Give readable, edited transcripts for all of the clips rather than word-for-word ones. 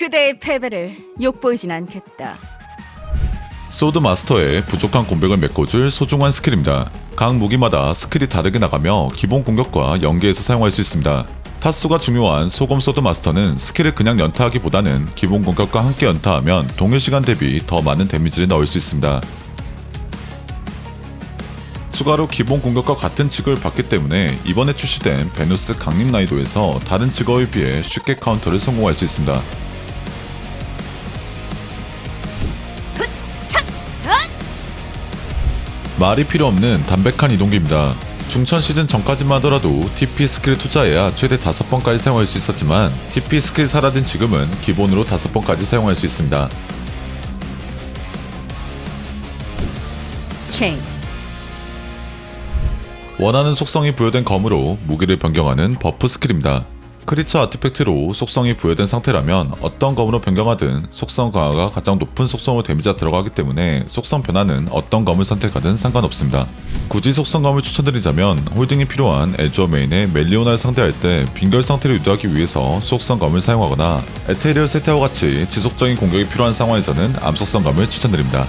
그대의 패배를 욕보이진 않겠다. 소드 마스터의 부족한 공백을 메꿔줄 소중한 스킬입니다. 각 무기마다 스킬이 다르게 나가며 기본 공격과 연계해서 사용할 수 있습니다. 타수가 중요한 소검 소드 마스터는 스킬을 그냥 연타하기보다는 기본 공격과 함께 연타하면 동일 시간 대비 더 많은 데미지를 넣을 수 있습니다. 추가로 기본 공격과 같은 직업을 받기 때문에 이번에 출시된 베누스 강림 난이도에서 다른 직업에 비해 쉽게 카운터를 성공할 수 있습니다. 말이 필요 없는 담백한 이동기입니다. 중천 시즌 전까지만 하더라도 TP 스킬을 투자해야 최대 5번까지 사용할 수 있었지만 TP 스킬이 사라진 지금은 기본으로 5번까지 사용할 수 있습니다. 체인지. 원하는 속성이 부여된 검으로 무기를 변경하는 버프 스킬입니다. 크리처 아티팩트로 속성이 부여된 상태라면 어떤 검으로 변경하든 속성 강화가 가장 높은 속성으로 데미지가 들어가기 때문에 속성 변화는 어떤 검을 선택하든 상관없습니다. 굳이 속성검을 추천드리자면 홀딩이 필요한 애주어 메인의 멜리오나를 상대할 때 빙결 상태를 유도하기 위해서 속성검을 사용하거나 에테리얼 세테와 같이 지속적인 공격이 필요한 상황에서는 암속성검을 추천드립니다.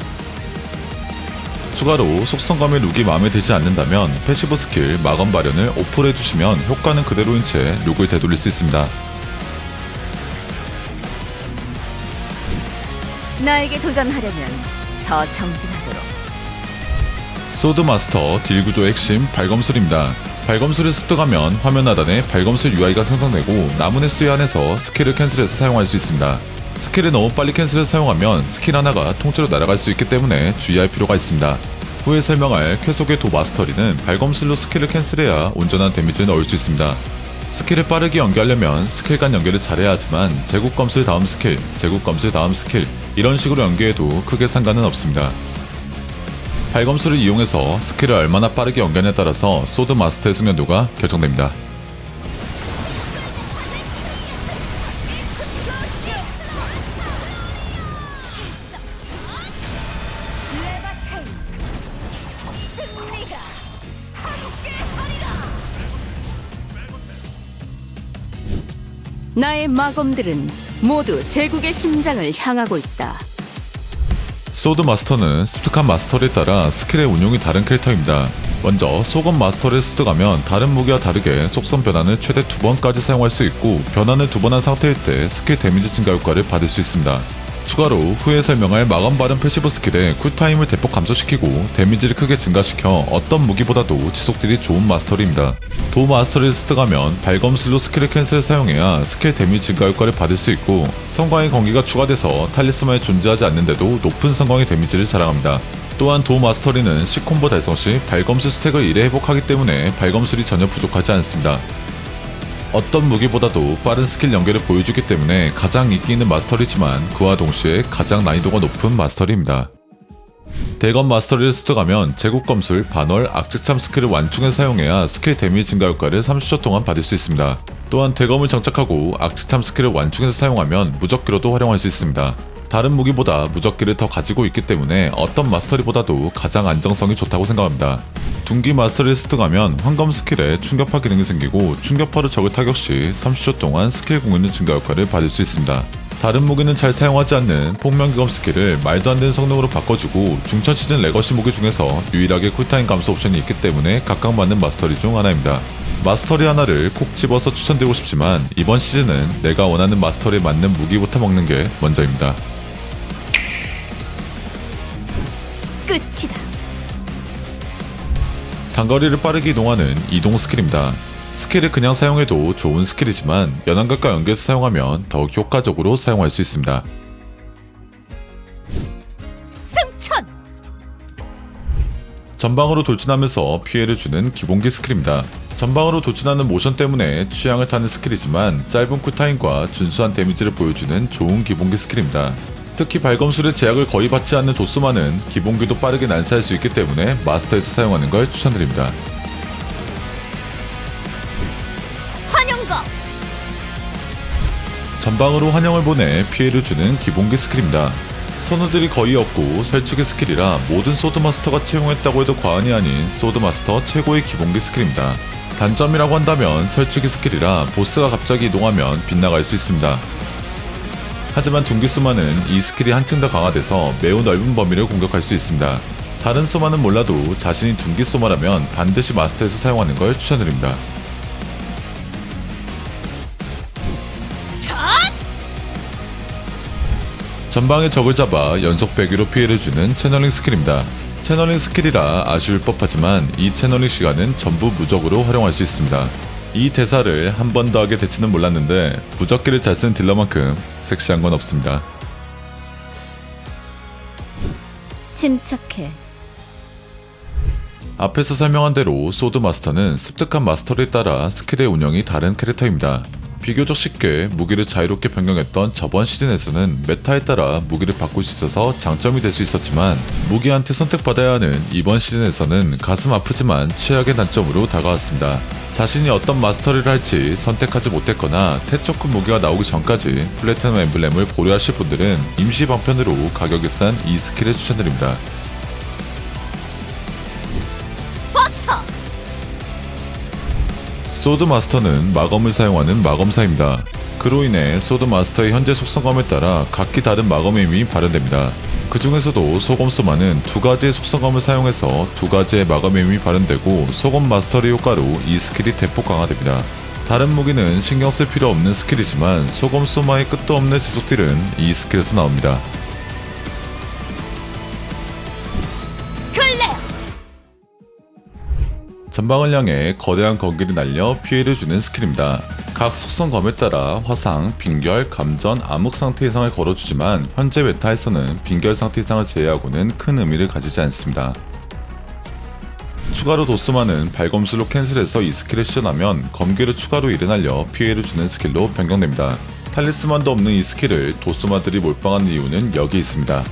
추가로 속성검의 룩이 마음에 들지 않는다면 패시브 스킬 마검 발현을 오프를 해주시면 효과는 그대로인 채 룩을 되돌릴 수 있습니다. 나에게 도전하려면 더 정진하도록. 소드 마스터 딜 구조의 핵심 발검술입니다. 발검술을 습득하면 화면 하단에 발검술 UI가 생성되고 남은 횟수에 한해서 스킬을 캔슬해서 사용할 수 있습니다. 스킬을 너무 빨리 캔슬해서 사용하면 스킬 하나가 통째로 날아갈 수 있기 때문에 주의할 필요가 있습니다. 후에 설명할 쾌속의 도 마스터리는 발검술로 스킬을 캔슬해야 온전한 데미지를 넣을 수 있습니다. 스킬을 빠르게 연계하려면 스킬 간 연계를 잘해야 하지만 제국검술 다음 스킬, 제국검술 다음 스킬 이런 식으로 연계해도 크게 상관은 없습니다. 발검술을 이용해서 스킬을 얼마나 빠르게 연계하냐에 따라서 소드 마스터의 숙련도가 결정됩니다. 나의 마검들은 모두 제국의 심장을 향하고 있다. 소드 마스터는 습득한 마스터에 따라 스킬의 운용이 다른 캐릭터입니다. 먼저 소검 마스터를 습득하면 다른 무기와 다르게 속성 변환을 최대 2번까지 사용할 수 있고 변환을 2번 한 상태일 때 스킬 데미지 증가 효과를 받을 수 있습니다. 추가로 후에 설명할 마검 발현 패시브 스킬의 쿨타임을 대폭 감소시키고 데미지를 크게 증가시켜 어떤 무기보다도 지속딜이 좋은 마스터리입니다. 도 마스터를 습득하면 발검술로 스킬을 캔슬을 사용해야 스킬 데미지 증가 효과를 받을 수 있고 성광의 건기가 추가돼서 탈리스만이 존재하지 않는데도 높은 성광의 데미지를 자랑합니다. 또한 도 마스터리는 C콤보 달성 시 발검술 스택을 1회 회복하기 때문에 발검술이 전혀 부족하지 않습니다. 어떤 무기보다도 빠른 스킬 연계를 보여주기 때문에 가장 인기 있는 마스터리지만 그와 동시에 가장 난이도가 높은 마스터리입니다. 대검 마스터리를 습득하면 제국검술, 반월, 악측참 스킬을 완충해 사용해야 스킬 데미지 증가 효과를 30초 동안 받을 수 있습니다. 또한 대검을 장착하고 악측참 스킬을 완충해서 사용하면 무적기로도 활용할 수 있습니다. 다른 무기보다 무적기를 더 가지고 있기 때문에 어떤 마스터리보다도 가장 안정성이 좋다고 생각합니다. 둔기 마스터리를 습득하면 황검 스킬에 충격파 기능이 생기고 충격파로 적을 타격 시 30초 동안 스킬 공유는 증가 효과를 받을 수 있습니다. 다른 무기는 잘 사용하지 않는 폭명기검 스킬을 말도 안 되는 성능으로 바꿔주고 중천 시즌 레거시 무기 중에서 유일하게 쿨타임 감소 옵션이 있기 때문에 각광받는 마스터리 중 하나입니다. 마스터리 하나를 콕 집어서 추천드리고 싶지만 이번 시즌은 내가 원하는 마스터리에 맞는 무기부터 먹는 게 먼저입니다. 끝이다. 단거리를 빠르게 이동하는 이동 스킬입니다. 스킬을 그냥 사용해도 좋은 스킬이지만 연안각과 연계해서 사용하면 더욱 효과적으로 사용할 수 있습니다. 승천! 전방으로 돌진하면서 피해를 주는 기본기 스킬입니다. 전방으로 돌진하는 모션 때문에 취향을 타는 스킬이지만 짧은 쿨타임과 준수한 데미지를 보여주는 좋은 기본기 스킬입니다. 특히 발검술의 제약을 거의 받지 않는 도수만은 기본기도 빠르게 난사할 수 있기 때문에 마스터에서 사용하는 걸 추천드립니다. 환영검! 전방으로 환영을 보내 피해를 주는 기본기 스킬입니다. 선우들이 거의 없고 설치기 스킬이라 모든 소드마스터가 채용했다고 해도 과언이 아닌 소드마스터 최고의 기본기 스킬입니다. 단점이라고 한다면 설치기 스킬이라 보스가 갑자기 이동하면 빗나갈 수 있습니다. 하지만 둔기 소마는 이 스킬이 한층 더 강화돼서 매우 넓은 범위를 공격할 수 있습니다. 다른 소마는 몰라도 자신이 둔기 소마라면 반드시 마스터에서 사용하는 걸 추천드립니다. 전방에 적을 잡아 연속 배기로 피해를 주는 채널링 스킬입니다. 채널링 스킬이라 아쉬울 법하지만 이 채널링 시간은 전부 무적으로 활용할 수 있습니다. 이 대사를 한 번 더 하게 될지는 몰랐는데 무적기를 잘 쓴 딜러만큼 섹시한 건 없습니다. 침착해. 앞에서 설명한 대로 소드 마스터는 습득한 마스터에 따라 스킬의 운영이 다른 캐릭터입니다. 비교적 쉽게 무기를 자유롭게 변경했던 저번 시즌에서는 메타에 따라 무기를 바꿀 수 있어서 장점이 될 수 있었지만 무기한테 선택받아야 하는 이번 시즌에서는 가슴 아프지만 최악의 단점으로 다가왔습니다. 자신이 어떤 마스터를 할지 선택하지 못했거나 태초급 무기가 나오기 전까지 플래티넘 엠블렘을 보류하실 분들은 임시 방편으로 가격이 싼 이 스킬을 추천드립니다. 소드 마스터는 마검을 사용하는 마검사입니다. 그로 인해 소드 마스터의 현재 속성감에 따라 각기 다른 마검의 힘이 발현됩니다. 그 중에서도 소검 소마는 두 가지의 속성감을 사용해서 두 가지의 마검의 힘이 발현되고 소검 마스터의 효과로 이 스킬이 대폭 강화됩니다. 다른 무기는 신경 쓸 필요 없는 스킬이지만 소검 소마의 끝도 없는 지속 딜은 이 스킬에서 나옵니다. 전방을 향해 거대한 건기를 날려 피해를 주는 스킬입니다. 각 속성검에 따라 화상, 빙결, 감전, 암흑 상태 이상을 걸어주지만 현재 메타에서는 빙결 상태 이상을 제외하고는 큰 의미를 가지지 않습니다. 추가로 도스마는 발검술로 캔슬해서 이 스킬을 시전하면 검기를 추가로 1에 날려 피해를 주는 스킬로 변경됩니다. 탈리스만도 없는 이 스킬을 도스마들이 몰빵하는 이유는 여기 있습니다.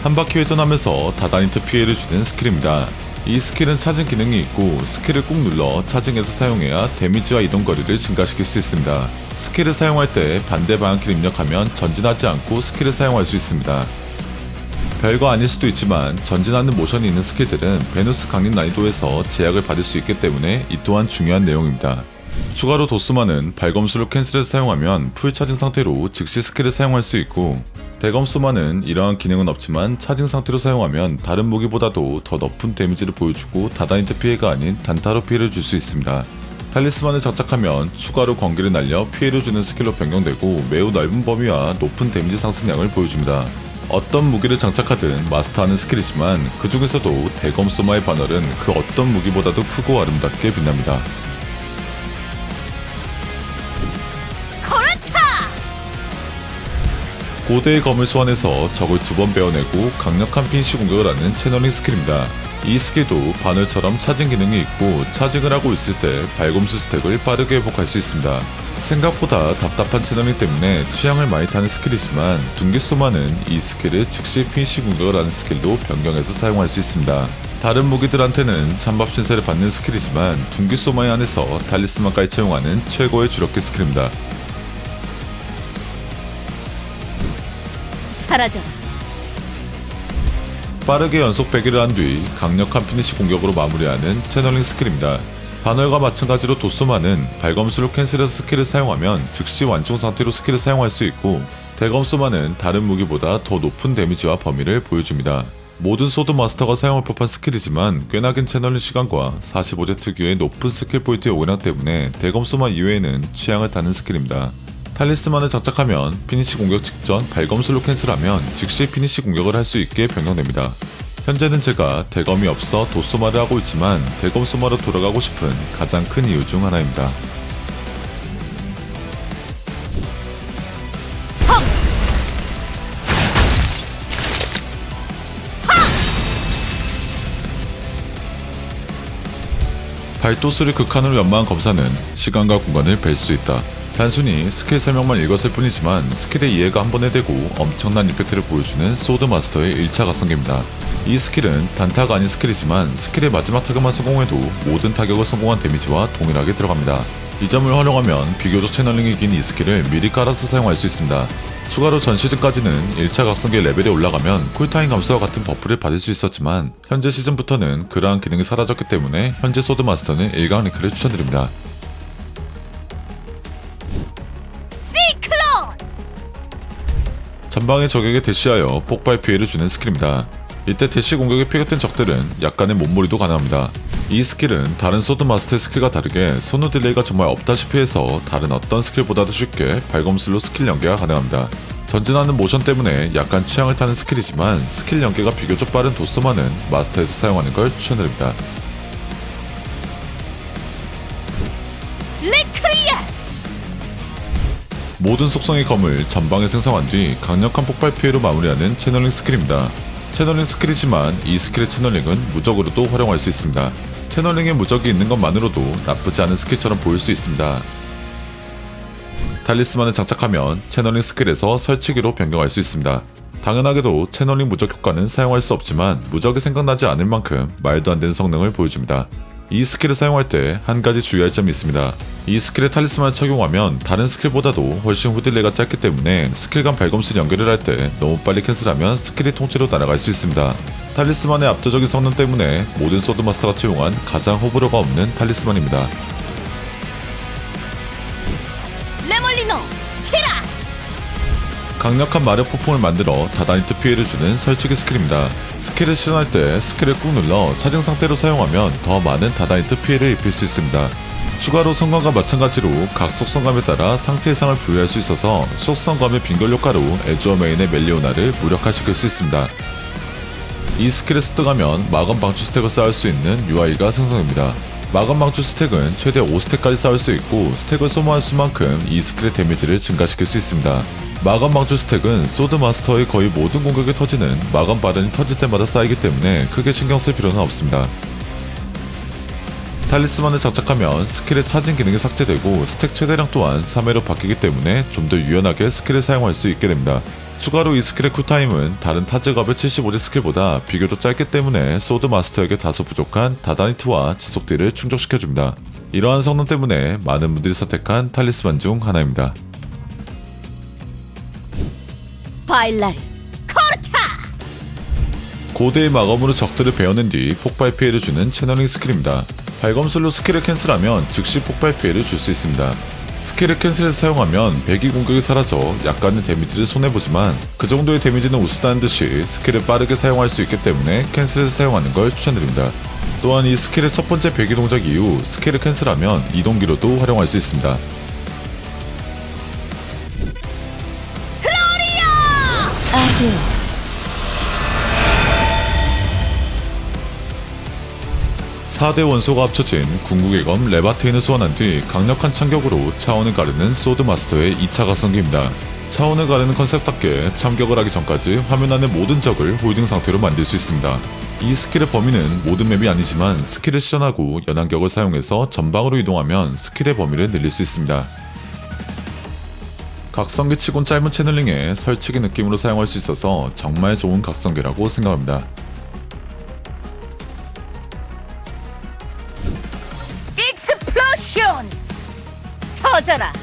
한 바퀴 회전하면서 다다니트 피해를 주는 스킬입니다. 이 스킬은 차징 기능이 있고 스킬을 꾹 눌러 차징해서 사용해야 데미지와 이동거리를 증가시킬 수 있습니다. 스킬을 사용할 때 반대 방향키를 입력하면 전진하지 않고 스킬을 사용할 수 있습니다. 별거 아닐 수도 있지만 전진하는 모션이 있는 스킬들은 베누스 강림 난이도에서 제약을 받을 수 있기 때문에 이 또한 중요한 내용입니다. 추가로 도스마는 발검술로 캔슬해서 사용하면 풀 차징 상태로 즉시 스킬을 사용할 수 있고 대검소마는 이러한 기능은 없지만 차징 상태로 사용하면 다른 무기보다도 더 높은 데미지를 보여주고 다다니트 피해가 아닌 단타로 피해를 줄 수 있습니다. 탈리스만을 장착하면 추가로 건기를 날려 피해를 주는 스킬로 변경되고 매우 넓은 범위와 높은 데미지 상승량을 보여줍니다. 어떤 무기를 장착하든 마스터하는 스킬이지만 그 중에서도 대검소마의 반월은 그 어떤 무기보다도 크고 아름답게 빛납니다. 고대의 검을 소환해서 적을 2번 베어내고 강력한 피니시 공격을 하는 채널링 스킬입니다. 이 스킬도 반월처럼 차징 기능이 있고 차징을 하고 있을 때 발검수 스택을 빠르게 회복할 수 있습니다. 생각보다 답답한 채널링 때문에 취향을 많이 타는 스킬이지만 둔기 소마는 이 스킬을 즉시 피니시 공격을 하는 스킬로 변경해서 사용할 수 있습니다. 다른 무기들한테는 찬밥 신세를 받는 스킬이지만 둔기 소마에 한해서 탈리스만까지 채용하는 최고의 주력기 스킬입니다. 사라져라. 빠르게 연속 배기를 한 뒤 강력한 피니시 공격으로 마무리하는 채널링 스킬입니다. 반월과 마찬가지로 도소마는 발검술로 캔슬해서 스킬을 사용하면 즉시 완충 상태로 스킬을 사용할 수 있고 대검소마는 다른 무기보다 더 높은 데미지와 범위를 보여줍니다. 모든 소드 마스터가 사용할 법한 스킬이지만 꽤나 긴 채널링 시간과 45제 특유의 높은 스킬 포인트 요구량 때문에 대검소마 이외에는 취향을 타는 스킬입니다. 탈리스만을 장착하면 피니시 공격 직전 발검술로 캔슬하면 즉시 피니시 공격을 할 수 있게 변경됩니다. 현재는 제가 대검이 없어 도소마를 하고 있지만 대검소마로 돌아가고 싶은 가장 큰 이유 중 하나입니다. 발도수를 극한으로 연마한 검사는 시간과 공간을 뺄 수 있다. 단순히 스킬 설명만 읽었을 뿐이지만 스킬의 이해가 한 번에 되고 엄청난 이펙트를 보여주는 소드 마스터의 1차 각성기입니다. 이 스킬은 단타가 아닌 스킬이지만 스킬의 마지막 타격만 성공해도 모든 타격을 성공한 데미지와 동일하게 들어갑니다. 이 점을 활용하면 비교적 채널링이 긴 이 스킬을 미리 깔아서 사용할 수 있습니다. 추가로 전 시즌까지는 1차 각성기 레벨이 올라가면 쿨타임 감소와 같은 버프를 받을 수 있었지만 현재 시즌부터는 그러한 기능이 사라졌기 때문에 현재 소드마스터는 1강 링크를 추천드립니다. 시클론! 전방의 적에게 대시하여 폭발 피해를 주는 스킬입니다. 이때 대시 공격에 피격된 적들은 약간의 몸몰이도 가능합니다. 이 스킬은 다른 소드마스터의 스킬과 다르게 손후 딜레이가 정말 없다시피 해서 다른 어떤 스킬보다도 쉽게 발검술로 스킬 연계가 가능합니다. 전진하는 모션 때문에 약간 취향을 타는 스킬이지만 스킬 연계가 비교적 빠른 도스만은 마스터에서 사용하는 걸 추천드립니다. 레크리아! 모든 속성의 검을 전방에 생성한 뒤 강력한 폭발 피해로 마무리하는 채널링 스킬입니다. 채널링 스킬이지만 이 스킬의 채널링은 무적으로도 활용할 수 있습니다. 채널링에 무적이 있는 것만으로도 나쁘지 않은 스킬처럼 보일 수 있습니다. 탈리스만을 장착하면 채널링 스킬에서 설치기로 변경할 수 있습니다. 당연하게도 채널링 무적 효과는 사용할 수 없지만 무적이 생각나지 않을 만큼 말도 안 되는 성능을 보여줍니다. 이 스킬을 사용할 때 한 가지 주의할 점이 있습니다. 이 스킬의 탈리스만을 착용하면 다른 스킬보다도 훨씬 후딜레이가 짧기 때문에 스킬 간 발검술 연결을 할 때 너무 빨리 캔슬하면 스킬이 통째로 날아갈 수 있습니다. 탈리스만의 압도적인 성능 때문에 모든 소드마스터가 채용한 가장 호불호가 없는 탈리스만입니다. 레몰리노! 티라! 강력한 마력 폭풍을 만들어 다다니트 피해를 주는 설치기 스킬입니다. 스킬을 실현할 때 스킬을 꾹 눌러 차징 상태로 사용하면 더 많은 다다니트 피해를 입힐 수 있습니다. 추가로 성광과 마찬가지로 각 속성감에 따라 상태 이상을 부여할 수 있어서 속성감의 빙결 효과로 에주어 메인의 멜리오나를 무력화시킬 수 있습니다. 이 스킬을 습득하면 마검 방출 스택을 쌓을 수 있는 UI가 생성됩니다. 마검 방출 스택은 최대 5스택까지 쌓을 수 있고 스택을 소모할 수만큼 이 스킬의 데미지를 증가시킬 수 있습니다. 마검 방출 스택은 소드마스터의 거의 모든 공격에 터지는 마검 바른이 터질 때마다 쌓이기 때문에 크게 신경 쓸 필요는 없습니다. 탈리스만을 장착하면 스킬의 차징 기능이 삭제되고 스택 최대량 또한 3회로 바뀌기 때문에 좀 더 유연하게 스킬을 사용할 수 있게 됩니다. 추가로 이 스킬의 쿨타임은 다른 타즈갑의 75제 스킬보다 비교적 짧기 때문에 소드마스터에게 다소 부족한 다다니트와 지속딜을 충족시켜줍니다. 이러한 성능 때문에 많은 분들이 선택한 탈리스만 중 하나입니다. 바일라르! 코르타! 고대의 마검으로 적들을 베어낸 뒤 폭발 피해를 주는 채널링 스킬입니다. 발검술로 스킬을 캔슬하면 즉시 폭발 피해를 줄 수 있습니다. 스킬을 캔슬해서 사용하면 배기 공격이 사라져 약간의 데미지를 손해보지만 그 정도의 데미지는 우습다는 듯이 스킬을 빠르게 사용할 수 있기 때문에 캔슬해서 사용하는 걸 추천드립니다. 또한 이 스킬의 첫 번째 배기 동작 이후 스킬을 캔슬하면 이동기로도 활용할 수 있습니다. 아드! 4대 원소가 합쳐진 궁극의 검 레바테인을 소환한 뒤 강력한 참격으로 차원을 가르는 소드마스터의 2차 각성기입니다. 차원을 가르는 컨셉답게 참격을 하기 전까지 화면 안의 모든 적을 홀딩 상태로 만들 수 있습니다. 이 스킬의 범위는 모든 맵이 아니지만 스킬을 시전하고 연안격을 사용해서 전방으로 이동하면 스킬의 범위를 늘릴 수 있습니다. 각성기 치곤 짧은 채널링에 설치기 느낌으로 사용할 수 있어서 정말 좋은 각성기라고 생각합니다. 익스플로션! 터져라!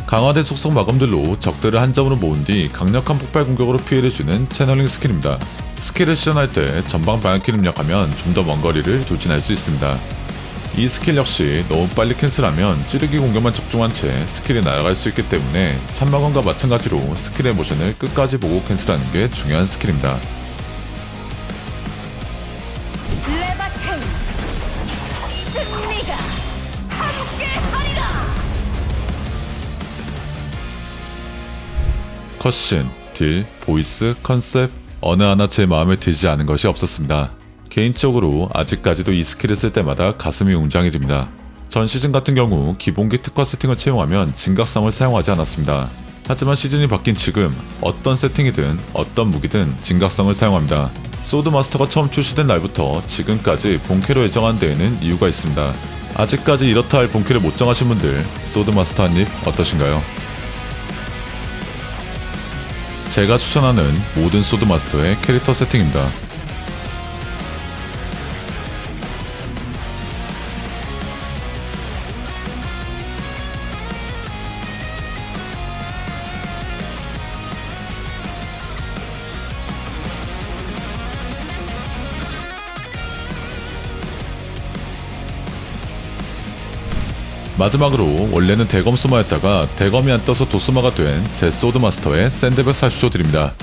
강화된 속성 마검들로 적들을 한 점으로 모은 뒤 강력한 폭발 공격으로 피해를 주는 채널링 스킬입니다. 스킬을 시전할 때 전방 방향키를 입력하면 좀 더 먼 거리를 돌진할 수 있습니다. 이 스킬 역시 너무 빨리 캔슬하면 찌르기 공격만 적중한 채 스킬이 날아갈 수 있기 때문에 참마검과 마찬가지로 스킬의 모션을 끝까지 보고 캔슬하는 게 중요한 스킬입니다. 레바테인! 승리가 함께하리라! 컷신, 딜, 보이스, 컨셉 어느 하나 제 마음에 들지 않은 것이 없었습니다. 개인적으로 아직까지도 이 스킬을 쓸 때마다 가슴이 웅장해집니다. 전 시즌 같은 경우 기본기 특화 세팅을 채용하면 진각성을 사용하지 않았습니다. 하지만 시즌이 바뀐 지금 어떤 세팅이든 어떤 무기든 진각성을 사용합니다. 소드마스터가 처음 출시된 날부터 지금까지 본캐로 예정한 데에는 이유가 있습니다. 아직까지 이렇다 할 본캐를 못 정하신 분들 소드마스터 한입 어떠신가요? 제가 추천하는 모든 소드마스터의 캐릭터 세팅입니다. 마지막으로 원래는 대검 수마였다가 대검이 안 떠서 도수마가 된 제 소드마스터의 샌드백 40초 드립니다.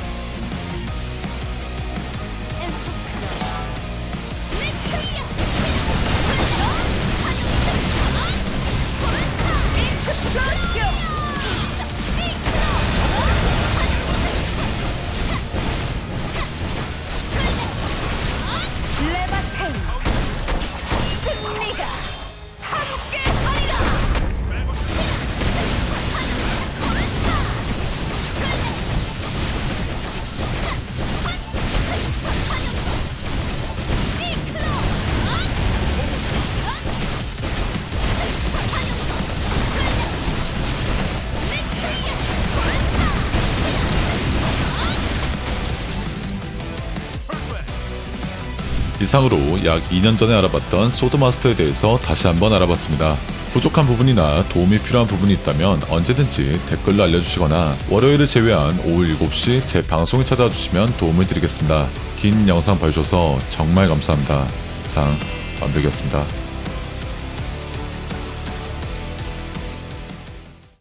승리가 함께하리라. 이상으로 약 2년 전에 알아봤던 소드마스터에 대해서 다시 한번 알아봤습니다. 부족한 부분이나 도움이 필요한 부분이 있다면 언제든지 댓글로 알려주시거나 월요일을 제외한 오후 7시 제 방송에 찾아와 주시면 도움을 드리겠습니다. 긴 영상 봐주셔서 정말 감사합니다. 이상 완벽이었습니다.